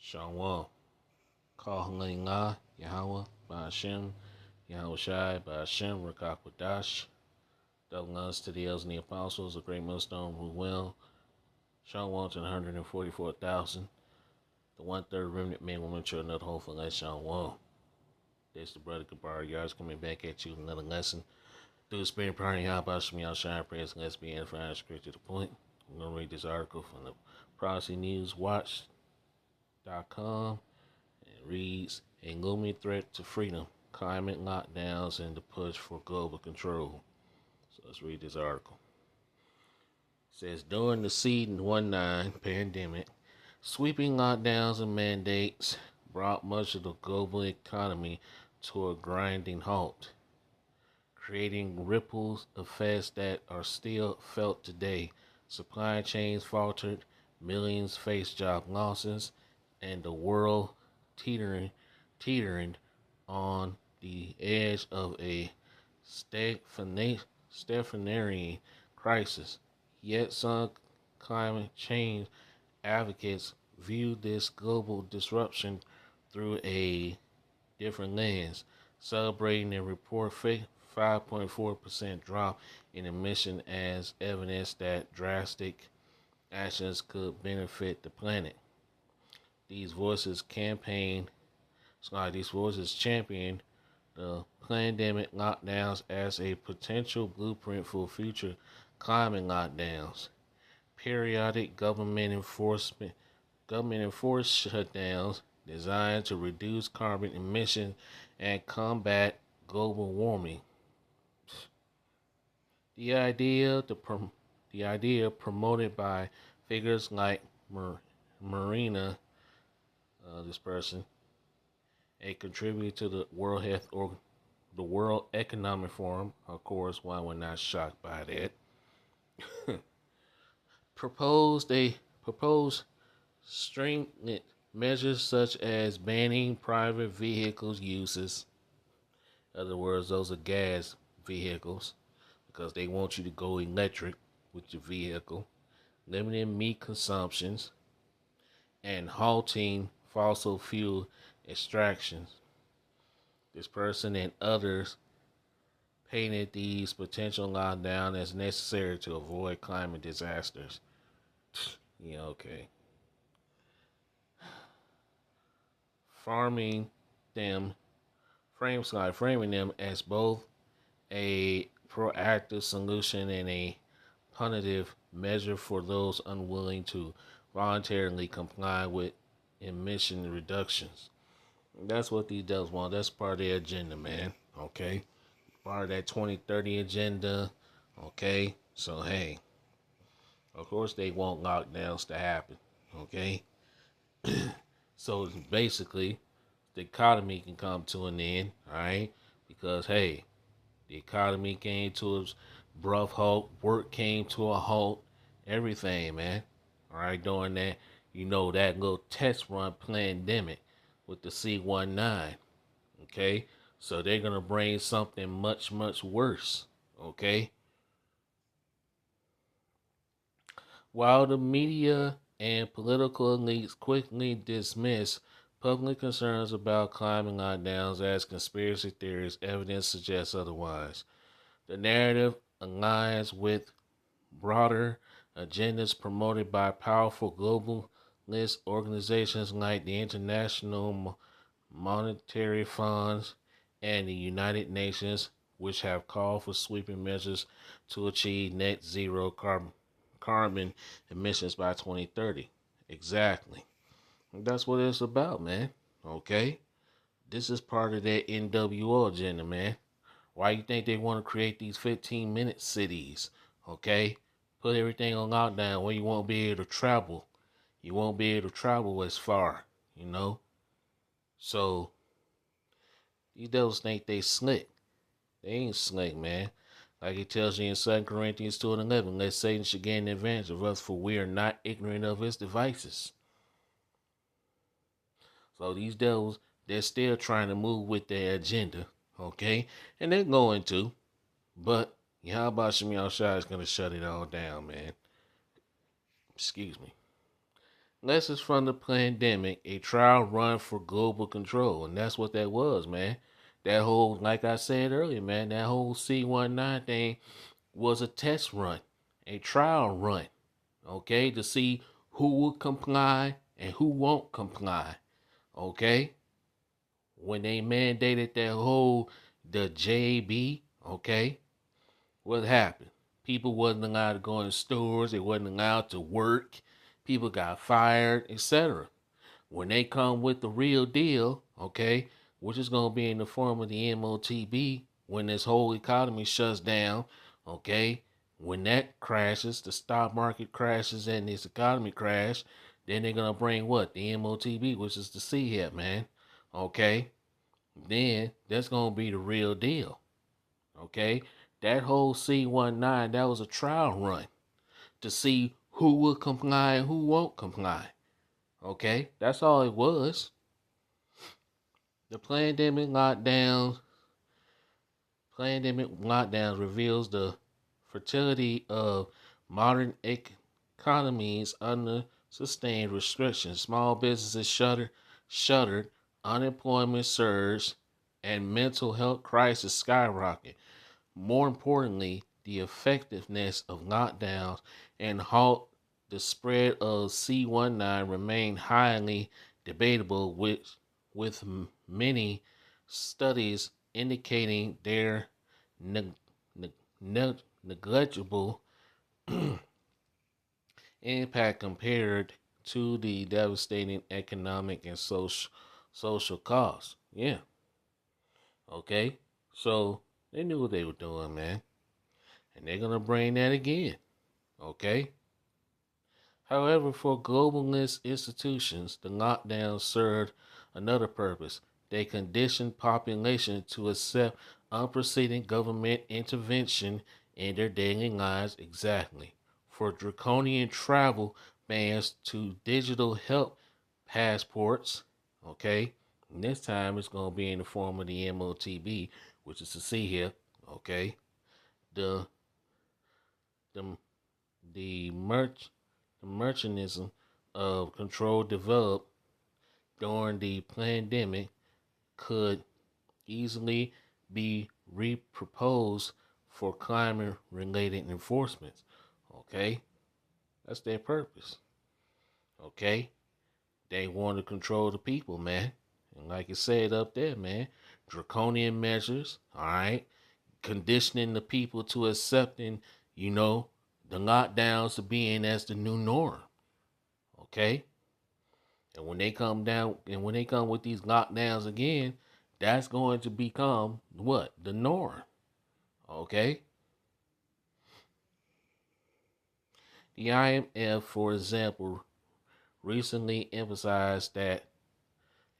Shalom. Kahalingah, Yahweh, Ba'ashem, Yahweh Shai, Ba'ashem, Rakakwadash. Double honors to the elders and the apostles, a great millstone who will. Shalom to the 144,000. The one-third remnant men, women, children of the whole flesh. Shalom. This is the brother Gabar Yards coming back at you with another lesson. Through the spirit of prayer, Yahweh Shem Yahweh Shai, prayers, and let's be edifying straight to the point. I'm going to read this article from the ProphecyNewsWatch.com. It reads, a looming threat to freedom, climate lockdowns, and the push for global control. So let's read this article. It says, during the seed-19 pandemic, sweeping lockdowns and mandates brought much of the global economy to a grinding halt, creating ripple effects that are still felt today. Supply chains faltered, millions faced job losses, and the world teetering on the edge of a stagflationary crisis. Yet some climate change advocates view this global disruption through a different lens, celebrating a report 5.4% drop in emission as evidence that drastic actions could benefit the planet. These voices champion the pandemic lockdowns as a potential blueprint for future climate lockdowns. Periodic government-enforced shutdowns designed to reduce carbon emissions and combat global warming. The idea promoted by figures like Marina, this person, a contributor to the World Economic Forum. Of course, why we're not shocked by that. proposed stringent measures such as banning private vehicles uses. In other words, those are gas vehicles because they want you to go electric with your vehicle, limiting meat consumptions, and halting fossil fuel extractions. This person and others painted these potential lockdowns as necessary to avoid climate disasters. Yeah, okay. Framing them as both a proactive solution and a punitive measure for those unwilling to voluntarily comply with emission reductions. That's what these devils want. That's part of their agenda, man. Okay? Part of that 2030 agenda. Okay? So, hey. Of course, they want lockdowns to happen. Okay? So, basically, the economy can come to an end. Alright? Because, hey, the economy came to a abrupt halt. Work came to a halt. Everything, man. Alright? During that, that little test run pandemic with the C-19, okay? So they're going to bring something much, much worse, okay? While the media and political elites quickly dismiss public concerns about climate lockdowns as conspiracy theories, evidence suggests otherwise. The narrative aligns with broader agendas promoted by powerful globalist organizations like the International Monetary Funds and the United Nations, which have called for sweeping measures to achieve net zero carbon emissions by 2030. Exactly. That's what it's about, man. Okay? This is part of that NWO agenda, man. Why you think they want to create these 15-minute cities? Okay? Put everything on lockdown where you won't be able to travel. You won't be able to travel as far, So, these devils think they slick. They ain't slick, man. Like it tells you in 2 Corinthians 2:11, let Satan should gain the advantage of us, for we are not ignorant of his devices. So these devils, they're still trying to move with their agenda, okay? And they're going to. But Yahweh Shem Yahweh Shai is going to shut it all down, man. Excuse me. Lessons from the pandemic, a trial run for global control. And that's what that was, man. That whole, like I said earlier, man, that whole C-19 thing was a test run, a trial run, okay, to see who will comply and who won't comply, okay? When they mandated that whole, the JB, okay, what happened? People wasn't allowed to go in stores, they wasn't allowed to work, people got fired, etc. When they come with the real deal, okay, which is going to be in the form of the MOTB, when this whole economy shuts down, okay, when that crashes, the stock market crashes and this economy crash, then they're going to bring what? The MOTB, which is the CHIP, man, okay? Then that's going to be the real deal, okay? That whole C-19, that was a trial run to see who will comply and who won't comply. Okay, that's all it was. The pandemic lockdowns reveals the fertility of modern economies under sustained restrictions. Small businesses shuttered, unemployment surged, and mental health crisis skyrocketed. More importantly, the effectiveness of lockdowns and halt the spread of C-19 remain highly debatable, with many studies indicating their neg- negligible impact compared to the devastating economic and social costs. Yeah, okay. So they knew what they were doing, man. And they're gonna bring that again. Okay? However, for globalist institutions, the lockdown served another purpose. They conditioned population to accept unprecedented government intervention in their daily lives exactly. For draconian travel bans to digital health passports, okay? And this time it's going to be in the form of the MOTB, which is to see here, okay? The the the mechanism of control developed during the pandemic could easily be reproposed for climate related enforcements. Okay? That's their purpose. Okay? They want to control the people, man. And like it said up there, man, draconian measures, all right? Conditioning the people to accepting, you know, the lockdowns to being as the new norm. Okay? And when they come with these lockdowns again, that's going to become what? The norm. Okay? The IMF, for example, recently emphasized that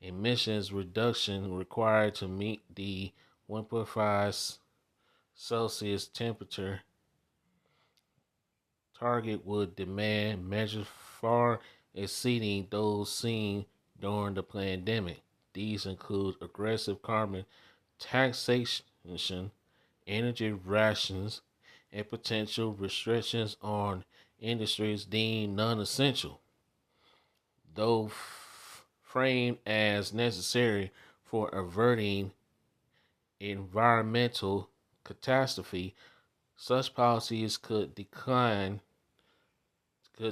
emissions reduction required to meet the 1.5 Celsius temperature target would demand measures far exceeding those seen during the pandemic. These include aggressive carbon taxation, energy rations, and potential restrictions on industries deemed non essential, though framed as necessary for averting environmental catastrophe. Such policies could,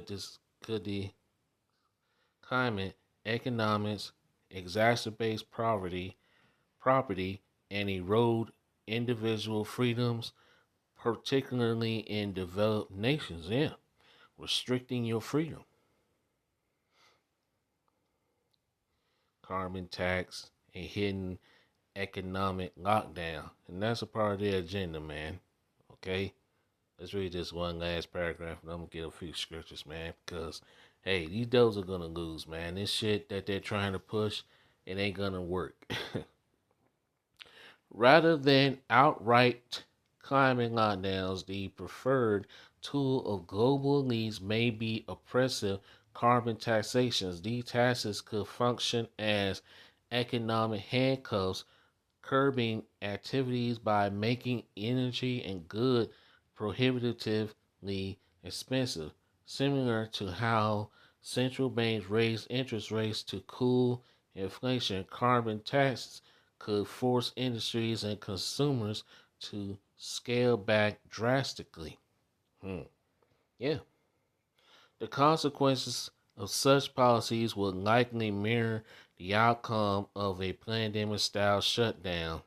dis, could the climate, economics, exacerbate property, and erode individual freedoms, particularly in developed nations. Yeah, restricting your freedom. Carbon tax, and hidden economic lockdown. And that's a part of their agenda, man. Okay? Let's read this one last paragraph and I'm gonna get a few scriptures, man, because hey, these devils are gonna lose, man. This shit that they're trying to push, it ain't gonna work. Rather than outright climate lockdowns, the preferred tool of global elites may be oppressive carbon taxations. These taxes could function as economic handcuffs, curbing activities by making energy and goods prohibitively expensive, similar to how Central banks raise interest rates to cool inflation. Carbon taxes could force industries and consumers to scale back drastically. Hmm. Yeah. The consequences of such policies would likely mirror the outcome of a pandemic style shutdown.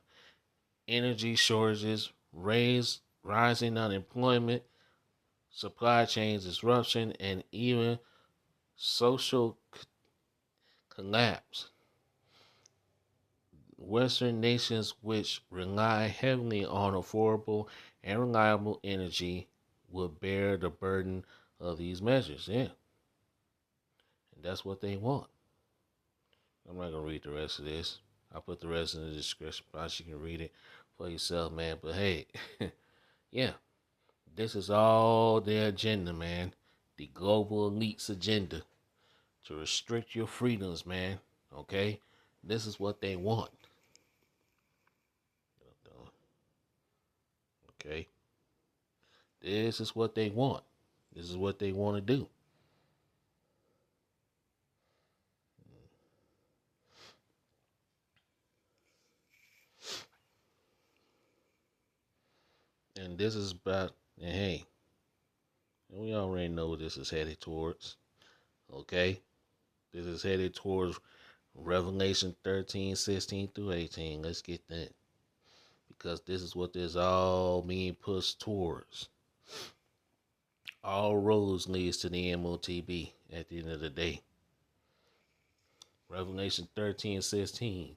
Energy shortages, rising unemployment, supply chain disruption, and even social collapse. Western nations, which rely heavily on affordable and reliable energy, would bear the burden of these measures. Yeah, and that's what they want. I'm not gonna read the rest of this. I'll put the rest in the description box. You can read it for yourself, man. But hey, yeah, this is all their agenda, man. The global elite's agenda to restrict your freedoms, man. Okay, this is what they want. Okay, this is what they want. This is what they want to do. And this is about, and hey, we already know what this is headed towards. Okay, this is headed towards Revelation 13, 16 through 18. Let's get that. Because this is what this all being pushed towards. All roads leads to the MOTB at the end of the day. Revelation 13, 16.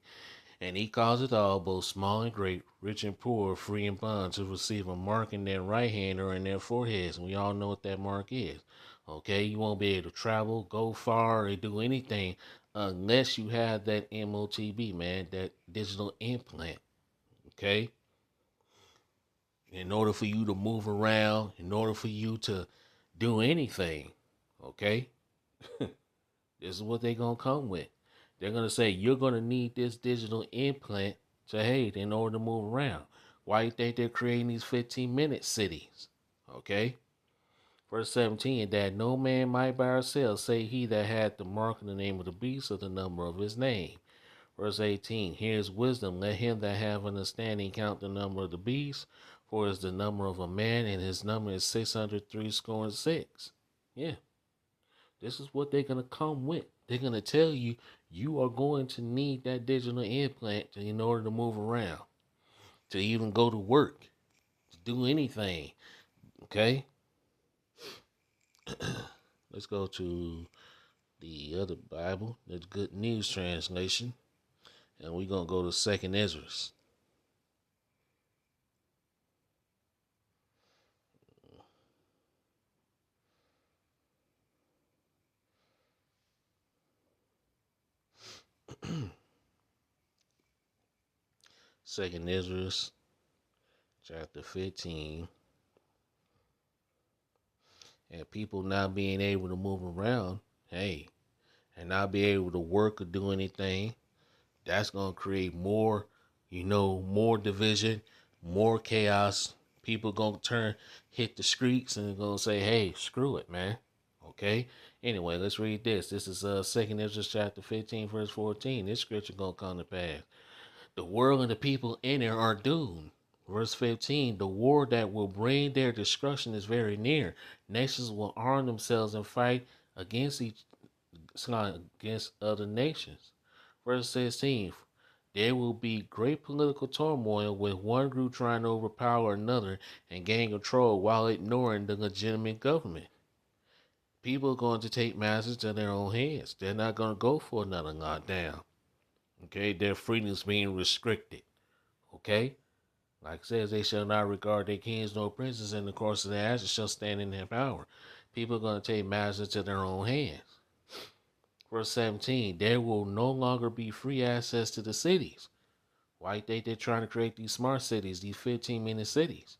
And he caused it all, both small and great, rich and poor, free and bond, to receive a mark in their right hand or in their foreheads. And we all know what that mark is. Okay, you won't be able to travel, go far, or do anything unless you have that MOTB, man, that digital implant. Okay? In order for you to move around, in order for you to do anything. Okay? This is what they're going to come with. They're going to say, you're going to need this digital implant to, hey, in order to move around. Why do you think they're creating these 15-minute cities? Okay? Verse 17, that no man might buy or sell, say he that had the mark in the name of the beast or the number of his name. Verse 18, here's wisdom. Let him that have understanding count the number of the beast, for it is the number of a man, and his number is 636. Yeah. This is what they're going to come with. They're going to tell you, you are going to need that digital implant in order to move around, to even go to work, to do anything. Okay? Let's go to the other Bible, the Good News Translation, and we're going to go to 2nd Ezra. 2nd Ezra, chapter 15. And people not being able to move around, hey, and not be able to work or do anything, that's going to create more, more division, more chaos. People going to hit the streets and going to say, hey, screw it, man. Okay? Anyway, let's read this. This is 2nd Ezra chapter 15, verse 14. This scripture going to come to pass. The world and the people in it are doomed. Verse 15, the war that will bring their destruction is very near. Nations will arm themselves and fight against against other nations. Verse 16, there will be great political turmoil with one group trying to overpower another and gain control while ignoring the legitimate government. People are going to take matters to their own hands. They're not going to go for another lockdown. Okay, their freedoms being restricted. Okay? Like it says, they shall not regard their kings nor princes, and the course of their actions shall stand in their power. People are going to take matters into their own hands. Verse 17, there will no longer be free access to the cities. Why you think they're trying to create these smart cities, these 15-minute cities?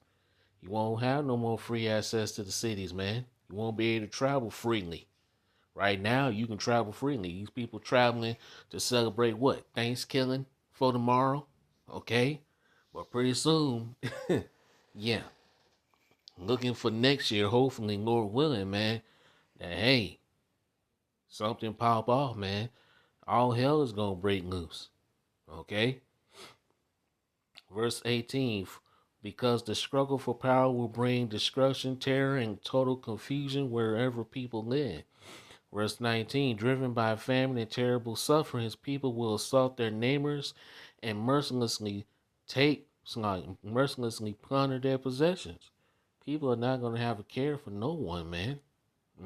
You won't have no more free access to the cities, man. You won't be able to travel freely. Right now, you can travel freely. These people traveling to celebrate what? Thanksgiving for tomorrow? Okay? But pretty soon, yeah, looking for next year, hopefully, Lord willing, man, that hey, something pop off, man. All hell is gonna break loose. Okay? Verse 18, because the struggle for power will bring destruction, terror, and total confusion wherever people live. Verse 19, driven by famine and terrible suffering, his people will assault their neighbors and mercilessly plunder their possessions. People are not going to have a care for no one, man.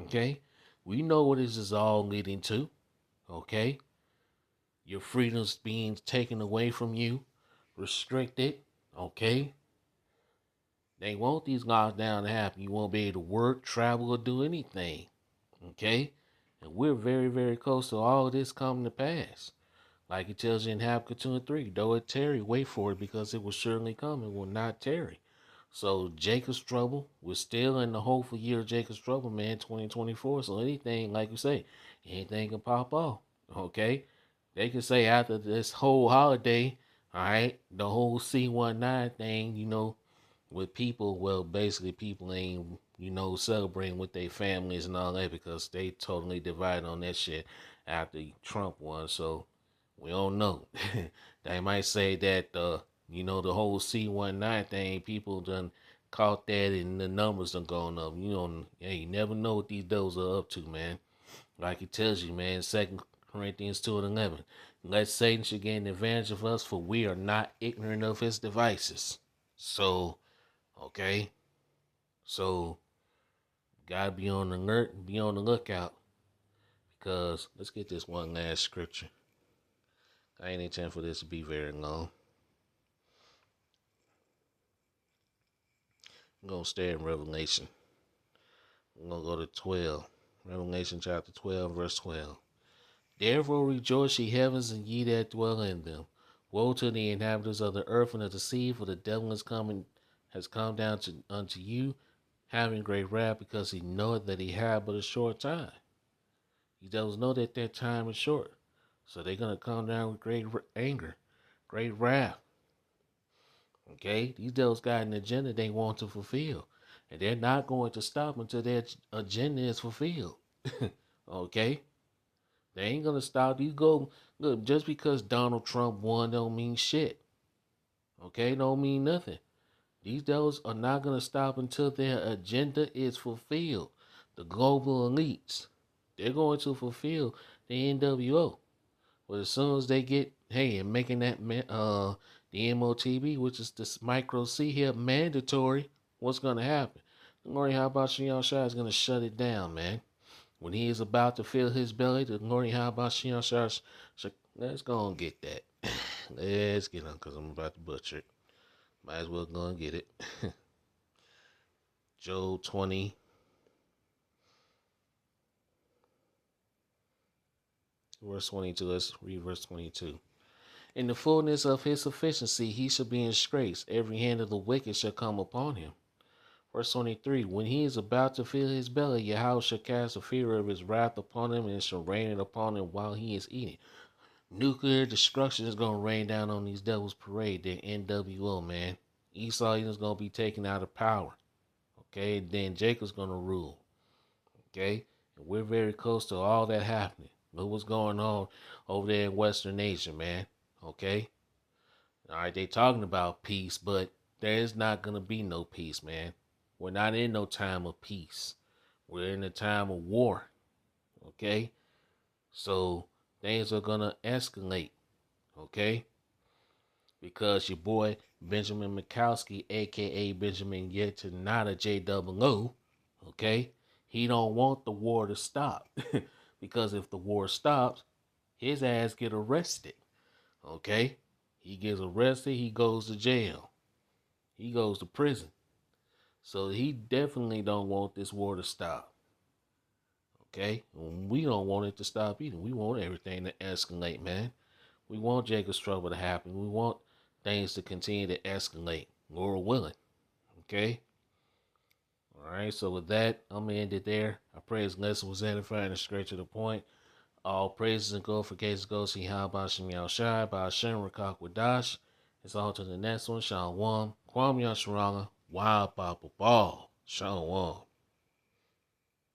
Okay? We know what this is all leading to. Okay? Your freedom's being taken away from you, restricted. Okay? They want these lockdowns to happen. You won't be able to work, travel, or do anything. Okay? And we're very, very close to all of this coming to pass. Like it tells you in Habakkuk 2 and 3, though it tarry, wait for it, because it will surely come, it will not tarry. So Jacob's trouble, we're still in the hopeful year of Jacob's trouble, man, 2024. So anything, like you say, anything can pop off. Okay? They can say after this whole holiday, all right, the whole C19 thing, with people, well, basically people ain't, celebrating with their families and all that because they totally divided on that shit after Trump won. So we don't know. They might say that, the whole C19 thing, people done caught that and the numbers done gone up. You never know what these devils are up to, man. Like it tells you, man, 2 Corinthians 2 and 11. Let Satan should gain advantage of us, for we are not ignorant of his devices. So, okay? So, gotta be on the alert, be on the lookout. Because, let's get this one last scripture. I ain't intending for this to be very long. I'm going to stay in Revelation. I'm going to go to 12. Revelation chapter 12, verse 12. Therefore rejoice, ye heavens, and ye that dwell in them. Woe to the inhabitants of the earth and of the sea, for the devil has come down unto you, having great wrath, because he knoweth that he hath but a short time. These devils know that their time is short. So they're going to come down with great anger, great wrath. Okay? These devils got an agenda they want to fulfill. And they're not going to stop until their agenda is fulfilled. Okay? They ain't going to stop. Look, just because Donald Trump won don't mean shit. Okay? Don't mean nothing. These devils are not going to stop until their agenda is fulfilled. The global elites, they're going to fulfill the NWO. But as soon as they get, and making that the MOTB, which is this micro C here, mandatory, what's going to happen? Glory, how about Shion Shai is going to shut it down, man. When he is about to fill his belly, the glory, how about Shion Shai? Let's go and get that. Let's get on, because I'm about to butcher it. Might as well go and get it. Job 20. Verse 22. Let's read verse 22. In the fullness of his sufficiency, he shall be in disgrace. Every hand of the wicked shall come upon him. Verse 23. When he is about to fill his belly, Yahweh shall cast the fear of his wrath upon him, and shall rain it upon him while he is eating. Nuclear destruction is going to rain down on these devils parade. Their NWO, man. Esau is going to be taken out of power. Okay, then Jacob's going to rule. Okay, and we're very close to all that happening. Look what's going on over there in Western Asia, man. Okay, all right, they talking about peace, but there is not going to be no peace, man. We're not in no time of peace. We're in a time of war. Okay, so things are going to escalate. Okay, because your boy Benjamin Mikowski, aka Benjamin Yetanada JOO, okay, he don't want the war to stop. Because if the war stops, his ass get arrested. Okay, he gets arrested, he goes to jail, he goes to prison. So he definitely don't want this war to stop. Okay, we don't want it to stop either. We want everything to escalate, man. We want Jacob's trouble to happen. We want things to continue to escalate. Lord willing. Okay? Alright, so with that, I'm going to end it there. I pray this lesson was edifying and straight to the point. All praises and glorifications go to Yahweh Shem Yahushai, by Hashem Rakak Wadash. It's on to the next one. Shalom. Kwam Yasharanga. Wild Papa Ball. Shalom.